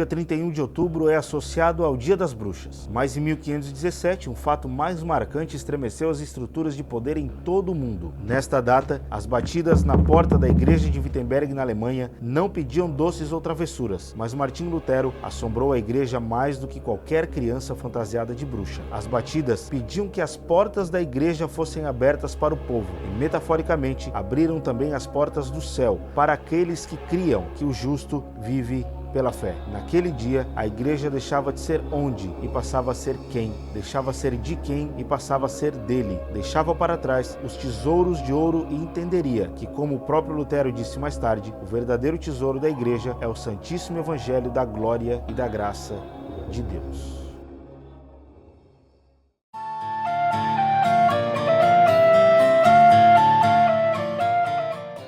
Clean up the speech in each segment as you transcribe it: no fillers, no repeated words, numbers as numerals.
dia 31 de outubro é associado ao Dia das Bruxas, mas em 1517 um fato mais marcante estremeceu as estruturas de poder em todo o mundo. Nesta data, as batidas na porta da igreja de Wittenberg na Alemanha não pediam doces ou travessuras, mas Martinho Lutero assombrou a igreja mais do que qualquer criança fantasiada de bruxa. As batidas pediam que as portas da igreja fossem abertas para o povo e, metaforicamente, abriram também as portas do céu para aqueles que criam que o justo vive pela fé. Naquele dia, a igreja deixava de ser onde e passava a ser quem, deixava a ser de quem e passava a ser dele, deixava para trás os tesouros de ouro e entenderia que, como o próprio Lutero disse mais tarde, o verdadeiro tesouro da igreja é o Santíssimo Evangelho da glória e da graça de Deus.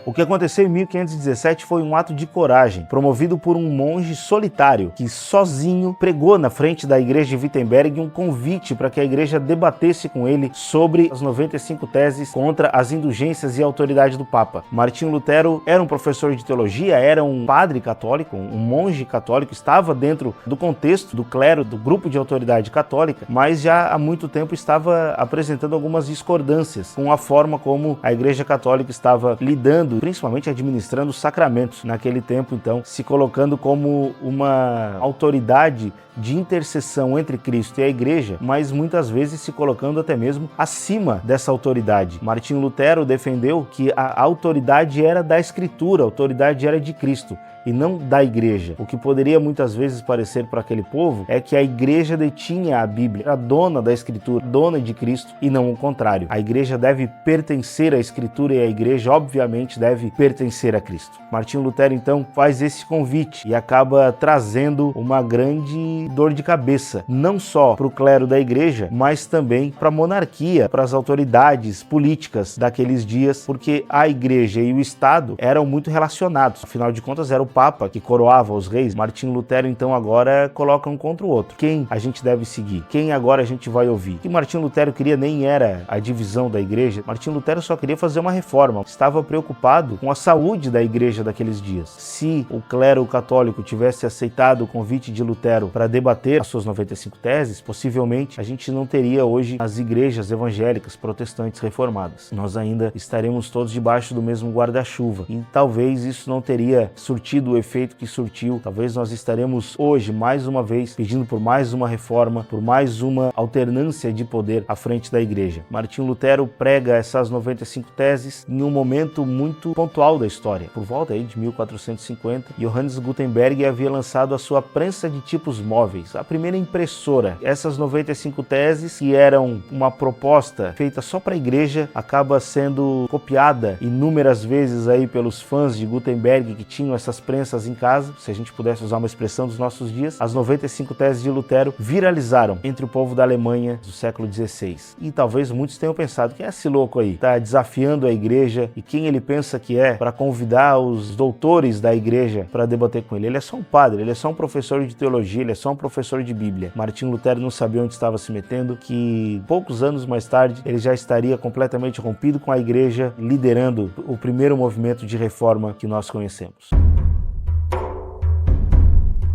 O que aconteceu em 1517 foi um ato de coragem, promovido por um monge solitário que sozinho pregou na frente da igreja de Wittenberg um convite para que a igreja debatesse com ele sobre as 95 teses contra as indulgências e a autoridade do Papa. Martinho Lutero era um professor de teologia, era um padre católico, um monge católico, estava dentro do contexto do clero, do grupo de autoridade católica, mas já há muito tempo estava apresentando algumas discordâncias com a forma como a igreja católica estava lidando, principalmente administrando os sacramentos naquele tempo, então, se colocando como uma autoridade de intercessão entre Cristo e a igreja, mas muitas vezes se colocando até mesmo acima dessa autoridade. Martinho Lutero defendeu que a autoridade era da Escritura, a autoridade era de Cristo e não da igreja. O que poderia muitas vezes parecer para aquele povo é que a igreja detinha a Bíblia, a dona da Escritura, dona de Cristo, e não o contrário. A igreja deve pertencer à Escritura e a igreja, obviamente, deve pertencer a Cristo. Martinho Lutero, então, faz esse convite e acaba trazendo uma grande dor de cabeça, não só para o clero da igreja, mas também para a monarquia, para as autoridades políticas daqueles dias, porque a igreja e o Estado eram muito relacionados. Afinal de contas, era o Papa que coroava os reis. Martinho Lutero, então, agora coloca um contra o outro. Quem a gente deve seguir? Quem agora a gente vai ouvir? O que Martinho Lutero queria nem era a divisão da igreja. Martinho Lutero só queria fazer uma reforma. Estava preocupado com a saúde da igreja daqueles dias. Se o clero católico tivesse aceitado o convite de Lutero para debater as suas 95 teses, possivelmente a gente não teria hoje as igrejas evangélicas, protestantes, reformadas. Nós ainda estaremos todos debaixo do mesmo guarda-chuva e talvez isso não teria surtido o efeito que surtiu. Talvez nós estaremos hoje, mais uma vez, pedindo por mais uma reforma, por mais uma alternância de poder à frente da igreja. Martinho Lutero prega essas 95 teses em um momento muito pontual da história. Por volta aí de 1450, Johannes Gutenberg havia lançado a sua prensa de tipos móveis, a primeira impressora. Essas 95 teses, que eram uma proposta feita só para a igreja, acaba sendo copiada inúmeras vezes aí pelos fãs de Gutenberg que tinham essas prensas em casa, se a gente pudesse usar uma expressão dos nossos dias. As 95 teses de Lutero viralizaram entre o povo da Alemanha do século XVI. E talvez muitos tenham pensado, quem é esse louco aí? Está desafiando a igreja e quem ele pensa que é para convidar os doutores da igreja para debater com ele? Ele é só um padre, ele é só um professor de teologia, ele é só um professor de Bíblia. Martinho Lutero não sabia onde estava se metendo, que poucos anos mais tarde ele já estaria completamente rompido com a igreja, liderando o primeiro movimento de reforma que nós conhecemos.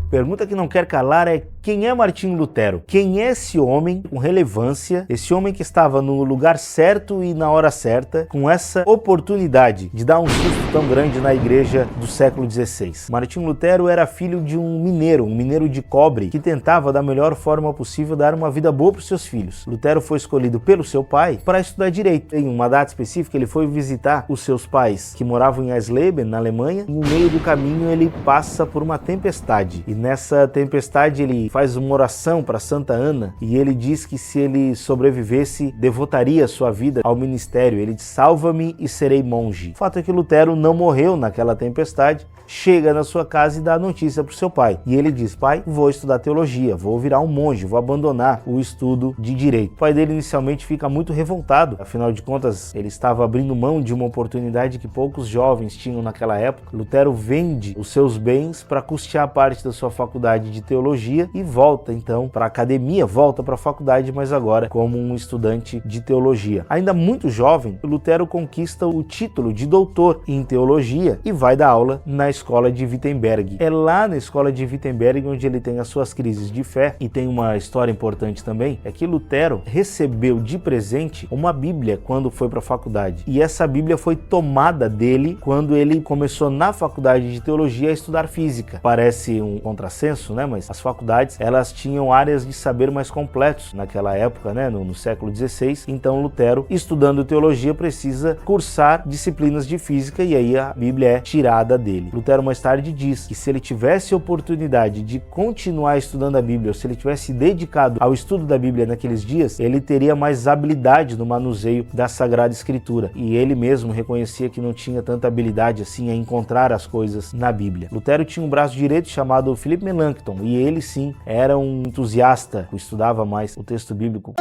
Pergunta que não quer calar é: quem é Martinho Lutero? Quem é esse homem com relevância, esse homem que estava no lugar certo e na hora certa, com essa oportunidade de dar um susto tão grande na igreja do século XVI? Martinho Lutero era filho de um mineiro de cobre, que tentava da melhor forma possível dar uma vida boa para os seus filhos. Lutero foi escolhido pelo seu pai para estudar direito. Em uma data específica, ele foi visitar os seus pais, que moravam em Eisleben, na Alemanha, e no meio do caminho ele passa por uma tempestade. E nessa tempestade ele faz uma oração para Santa Ana e ele diz que se ele sobrevivesse, devotaria sua vida ao ministério. Ele diz: salva-me e serei monge. O fato é que Lutero não morreu naquela tempestade, chega na sua casa e dá a notícia para o seu pai. E ele diz: pai, vou estudar teologia, vou virar um monge, vou abandonar o estudo de direito. O pai dele inicialmente fica muito revoltado, afinal de contas ele estava abrindo mão de uma oportunidade que poucos jovens tinham naquela época. Lutero vende os seus bens para custear parte da sua sua faculdade de teologia e volta então para a academia, volta para a faculdade, mas agora como um estudante de teologia. Ainda muito jovem, Lutero conquista o título de doutor em teologia e vai dar aula na escola de Wittenberg. É lá na escola de Wittenberg onde ele tem as suas crises de fé. E tem uma história importante também, é que Lutero recebeu de presente uma Bíblia quando foi para a faculdade. E essa Bíblia foi tomada dele quando ele começou na faculdade de teologia a estudar física. Parece um contrassenso, né? Mas as faculdades, elas tinham áreas de saber mais completos naquela época, né? No século XVI. Então Lutero, estudando teologia, precisa cursar disciplinas de física e aí a Bíblia é tirada dele. Lutero mais tarde diz que se ele tivesse oportunidade de continuar estudando a Bíblia, ou se ele tivesse dedicado ao estudo da Bíblia naqueles dias, ele teria mais habilidade no manuseio da Sagrada Escritura. E ele mesmo reconhecia que não tinha tanta habilidade assim a encontrar as coisas na Bíblia. Lutero tinha um braço direito chamado Philip Melanchthon e ele sim era um entusiasta, estudava mais o texto bíblico.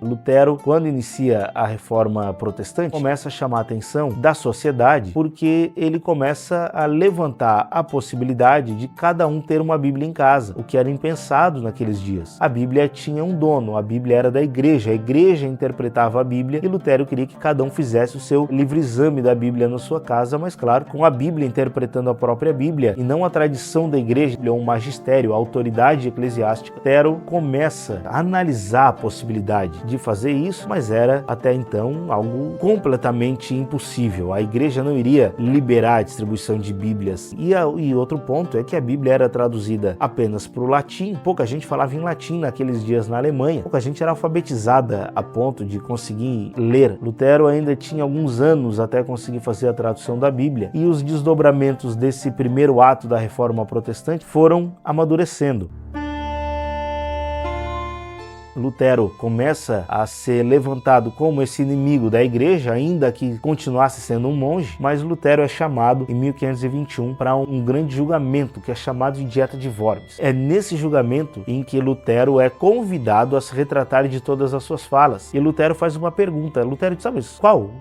Lutero, quando inicia a reforma protestante, começa a chamar a atenção da sociedade porque ele começa a levantar a possibilidade de cada um ter uma Bíblia em casa, o que era impensado naqueles dias. A Bíblia tinha um dono, a Bíblia era da igreja, a igreja interpretava a Bíblia e Lutero queria que cada um fizesse o seu livre-exame da Bíblia na sua casa, mas claro, com a Bíblia interpretando a própria Bíblia e não a tradição da igreja, ou um magistério, a autoridade eclesiástica. Lutero começa a analisar a possibilidade de fazer isso, mas era até então algo completamente impossível. A igreja não iria liberar a distribuição de Bíblias. E outro ponto é que a Bíblia era traduzida apenas para o latim. Pouca gente falava em latim naqueles dias na Alemanha. Pouca gente era alfabetizada a ponto de conseguir ler. Lutero ainda tinha alguns anos até conseguir fazer a tradução da Bíblia. E os desdobramentos desse primeiro ato da reforma protestante foram amadurecendo. Lutero começa a ser levantado como esse inimigo da igreja, ainda que continuasse sendo um monge, mas Lutero é chamado em 1521 para um grande julgamento, que é chamado de Dieta de Worms. É nesse julgamento em que Lutero é convidado a se retratar de todas as suas falas. E Lutero faz uma pergunta. Lutero diz, sabe,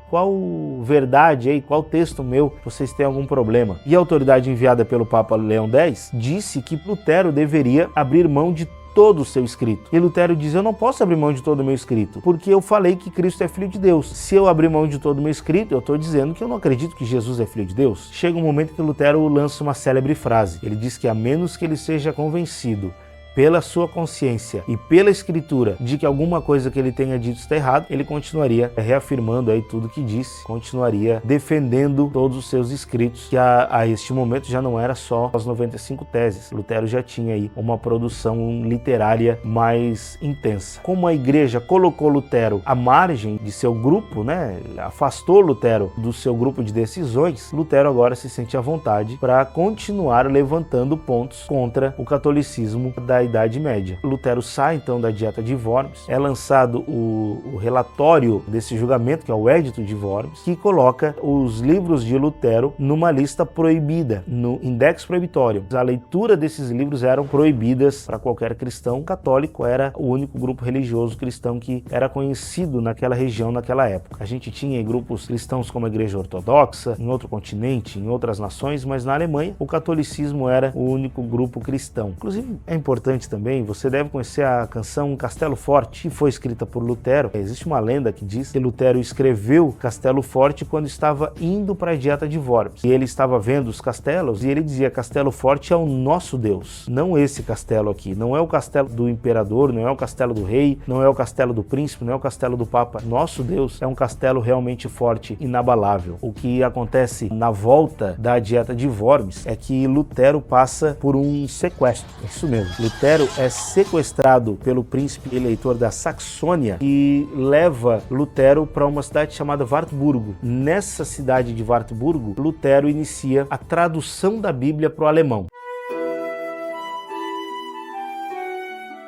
qual verdade aí, qual texto meu vocês têm algum problema? E a autoridade enviada pelo Papa Leão X disse que Lutero deveria abrir mão de todo o seu escrito. E Lutero diz, eu não posso abrir mão de todo o meu escrito, porque eu falei que Cristo é Filho de Deus. Se eu abrir mão de todo o meu escrito, eu estou dizendo que eu não acredito que Jesus é Filho de Deus. Chega um momento que Lutero lança uma célebre frase. Ele diz que a menos que ele seja convencido pela sua consciência e pela escritura de que alguma coisa que ele tenha dito está errado, ele continuaria reafirmando aí tudo que disse, continuaria defendendo todos os seus escritos, que a este momento já não era só as 95 teses. Lutero já tinha aí uma produção literária mais intensa. Como a igreja colocou Lutero à margem de seu grupo, né, afastou Lutero do seu grupo de decisões, Lutero agora se sente à vontade para continuar levantando pontos contra o catolicismo da Idade Média. Lutero sai então da Dieta de Worms, é lançado o relatório desse julgamento, que é o Edito de Worms, que coloca os livros de Lutero numa lista proibida, no Index Prohibitorium. A leitura desses livros eram proibidas para qualquer cristão. O católico era o único grupo religioso cristão que era conhecido naquela região, naquela época. A gente tinha grupos cristãos como a Igreja Ortodoxa, em outro continente, em outras nações, mas na Alemanha o catolicismo era o único grupo cristão. Inclusive, é importante também, você deve conhecer a canção Castelo Forte, que foi escrita por Lutero. Existe uma lenda que diz que Lutero escreveu Castelo Forte quando estava indo para a Dieta de Worms. E ele estava vendo os castelos e ele dizia, Castelo Forte é o nosso Deus, não esse castelo aqui. Não é o castelo do imperador, não é o castelo do rei, não é o castelo do príncipe, não é o castelo do papa. Nosso Deus é um castelo realmente forte, inabalável. O que acontece na volta da Dieta de Worms é que Lutero passa por um sequestro. É isso mesmo. Lutero é sequestrado pelo príncipe eleitor da Saxônia e leva Lutero para uma cidade chamada Wartburgo. Nessa cidade de Wartburgo, Lutero inicia a tradução da Bíblia para o alemão.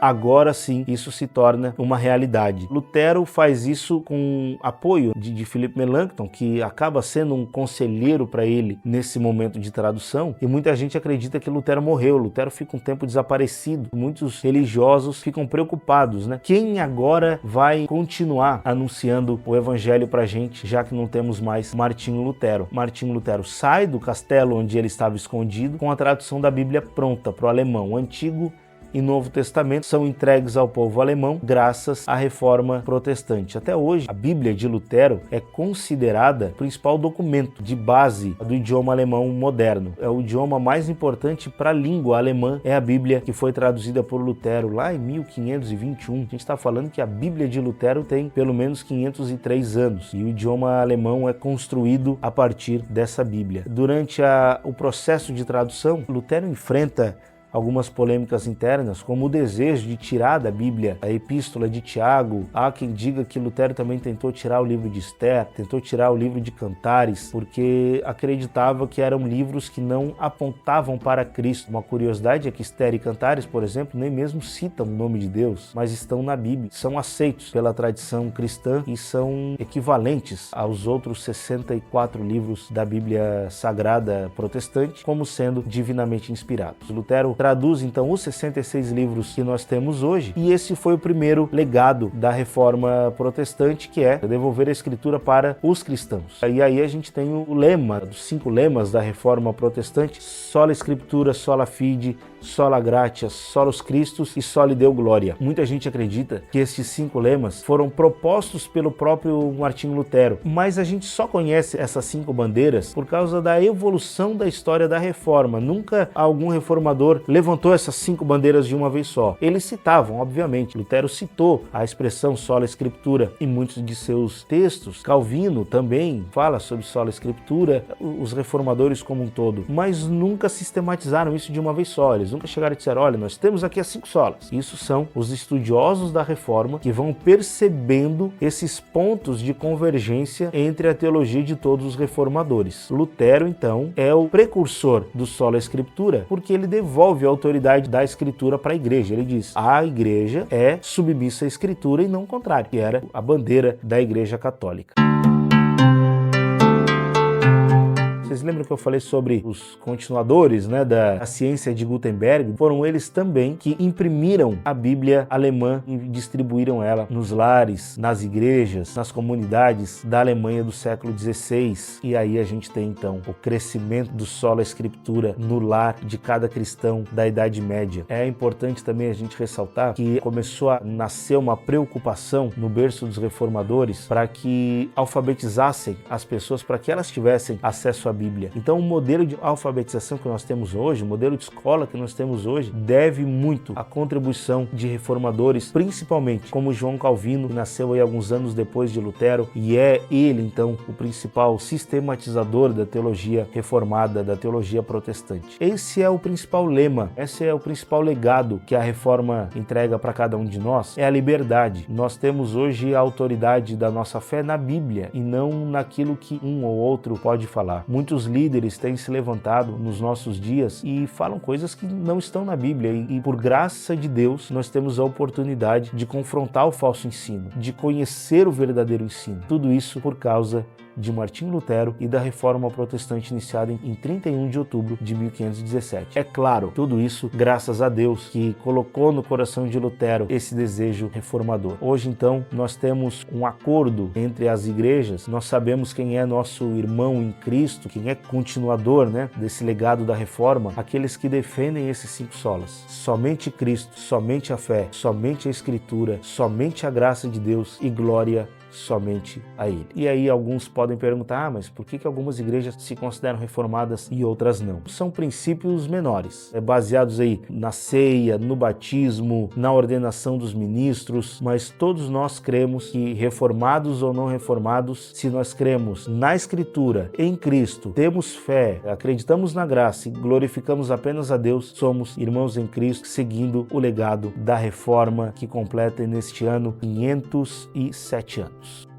agora sim isso se torna uma realidade. Lutero faz isso com apoio de Philip Melanchthon, que acaba sendo um conselheiro para ele nesse momento de tradução, e muita gente acredita que Lutero morreu. Lutero fica um tempo desaparecido. Muitos religiosos ficam preocupados, né? Quem agora vai continuar anunciando o evangelho pra gente, já que não temos mais Martinho Lutero? Martinho Lutero sai do castelo onde ele estava escondido com a tradução da Bíblia pronta para o alemão. O Antigo e Novo Testamento são entregues ao povo alemão graças à Reforma Protestante. Até hoje, a Bíblia de Lutero é considerada o principal documento de base do idioma alemão moderno. É o idioma mais importante para a língua alemã, é a Bíblia que foi traduzida por Lutero lá em 1521. A gente está falando que a Bíblia de Lutero tem pelo menos 503 anos e o idioma alemão é construído a partir dessa Bíblia. Durante o processo de tradução, Lutero enfrenta algumas polêmicas internas, como o desejo de tirar da Bíblia a Epístola de Tiago. Há quem diga que Lutero também tentou tirar o livro de Esther, tentou tirar o livro de Cantares, porque acreditava que eram livros que não apontavam para Cristo. Uma curiosidade é que Esther e Cantares, por exemplo, nem mesmo citam o nome de Deus, mas estão na Bíblia, são aceitos pela tradição cristã e são equivalentes aos outros 64 livros da Bíblia Sagrada Protestante, como sendo divinamente inspirados. Lutero traduz então os 66 livros que nós temos hoje, e esse foi o primeiro legado da Reforma Protestante, que é devolver a Escritura para os cristãos. E aí a gente tem o lema, dos 5 lemas da Reforma Protestante: sola Scriptura, sola fide, sola gratia, solus Christus e soli Deo gloria. Muita gente acredita que esses 5 lemas foram propostos pelo próprio Martinho Lutero, mas a gente só conhece essas 5 bandeiras por causa da evolução da história da Reforma. Nunca algum reformador levantou essas 5 bandeiras de uma vez só. Eles citavam, obviamente. Lutero citou a expressão sola Scriptura em muitos de seus textos. Calvino também fala sobre sola Scriptura, os reformadores como um todo, mas nunca sistematizaram isso de uma vez só. Eles nunca chegaram e disseram: olha, nós temos aqui as 5 solas. Isso são os estudiosos da Reforma que vão percebendo esses pontos de convergência entre a teologia de todos os reformadores. Lutero, então, é o precursor do sola Scriptura, porque ele devolve a autoridade da Escritura para a igreja. Ele diz: a igreja é submissa à Escritura e não o contrário, que era a bandeira da Igreja Católica. Vocês lembram que eu falei sobre os continuadores, né, da ciência de Gutenberg? Foram eles também que imprimiram a Bíblia alemã e distribuíram ela nos lares, nas igrejas, nas comunidades da Alemanha do século XVI. E aí a gente tem então o crescimento do sola Scriptura no lar de cada cristão da Idade Média. É importante também a gente ressaltar que começou a nascer uma preocupação no berço dos reformadores para que alfabetizassem as pessoas, para que elas tivessem acesso à Bíblia. Então o modelo de alfabetização que nós temos hoje, o modelo de escola que nós temos hoje, deve muito à contribuição de reformadores, principalmente como João Calvino, que nasceu aí alguns anos depois de Lutero, e é ele então o principal sistematizador da teologia reformada, da teologia protestante. Esse é o principal lema, esse é o principal legado que a Reforma entrega para cada um de nós, é a liberdade. Nós temos hoje a autoridade da nossa fé na Bíblia e não naquilo que um ou outro pode falar. Muitos líderes têm se levantado nos nossos dias e falam coisas que não estão na Bíblia, e por graça de Deus nós temos a oportunidade de confrontar o falso ensino, de conhecer o verdadeiro ensino. Tudo isso por causa de Martinho Lutero e da Reforma Protestante iniciada em 31 de outubro de 1517. É claro, tudo isso graças a Deus que colocou no coração de Lutero esse desejo reformador. Hoje então nós temos um acordo entre as igrejas, nós sabemos quem é nosso irmão em Cristo, quem é continuador, né, desse legado da Reforma, aqueles que defendem esses 5 solas. Somente Cristo, somente a fé, somente a Escritura, somente a graça de Deus e glória somente a Ele. E aí alguns podem perguntar: mas por que algumas igrejas se consideram reformadas e outras não? São princípios menores, baseados aí na ceia, no batismo, na ordenação dos ministros, mas todos nós cremos que, reformados ou não reformados, se nós cremos na Escritura, em Cristo, temos fé, acreditamos na graça e glorificamos apenas a Deus, somos irmãos em Cristo, seguindo o legado da Reforma que completa neste ano 507 anos.